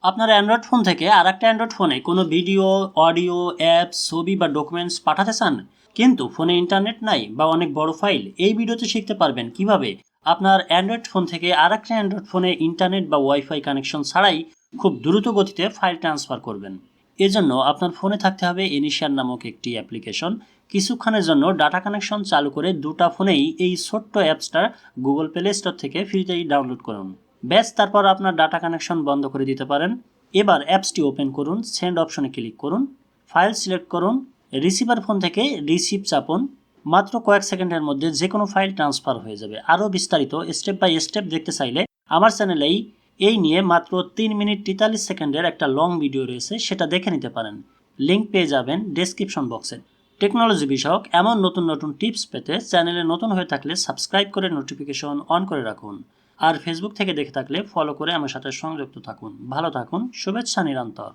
আপনার Android phone থেকে আরেকটা অ্যান্ড্রয়েড ফোনে কোনো ভিডিও, অডিও, অ্যাপস, ছবি বা ডকুমেন্টস পাঠাতে চান, কিন্তু ফোনে ইন্টারনেট নাই বা অনেক বড় ফাইল। এই ভিডিওতে শিখতে পারবেন কিভাবে আপনার অ্যান্ড্রয়েড ফোন থেকে আরেকটা অ্যান্ড্রয়েড ফোনে ইন্টারনেট বা ওয়াইফাই কানেকশন ছাড়াই খুব দ্রুত গতিতে ফাইল ট্রান্সফার করবেন। এজন্য আপনার ফোনে থাকতে হবে ইনিশিয়াল নামক একটি অ্যাপ্লিকেশন। কিছুক্ষণের জন্য ডাটা কানেকশন চালু করে দুটো ফোনেই এই ছোট্ট অ্যাপসটা গুগল প্লে স্টোর থেকে ফ্রিতেই ডাউনলোড করুন। ব্যাস, তারপর আপনার ডাটা কানেকশন বন্ধ করে দিতে পারেন। এবার অ্যাপসটি ওপেন করুন, সেন্ড অপশনে ক্লিক করুন, ফাইল সিলেক্ট করুন, রিসিভার ফোন থেকে রিসিভ চাপুন। মাত্র কয়েক সেকেন্ডের মধ্যে যে কোনো ফাইল ট্রান্সফার হয়ে যাবে। আরও বিস্তারিত স্টেপ বাই স্টেপ দেখতে চাইলে আমার চ্যানেলেই এই নিয়ে মাত্র 3 মিনিট 43 সেকেন্ডের একটা লং ভিডিও রয়েছে, সেটা দেখে নিতে পারেন। লিঙ্ক পেয়ে যাবেন ডেসক্রিপশন বক্সে। টেকনোলজি বিষয়ক এমন নতুন নতুন টিপস পেতে চ্যানেলে নতুন হয়ে থাকলে সাবস্ক্রাইব করে নোটিফিকেশন অন করে রাখুন। আর ফেসবুক থেকে দেখে থাকলে ফলো করে আমার সাথে সংযুক্ত থাকুন। ভালো থাকুন, শুভেচ্ছা নিরন্তর।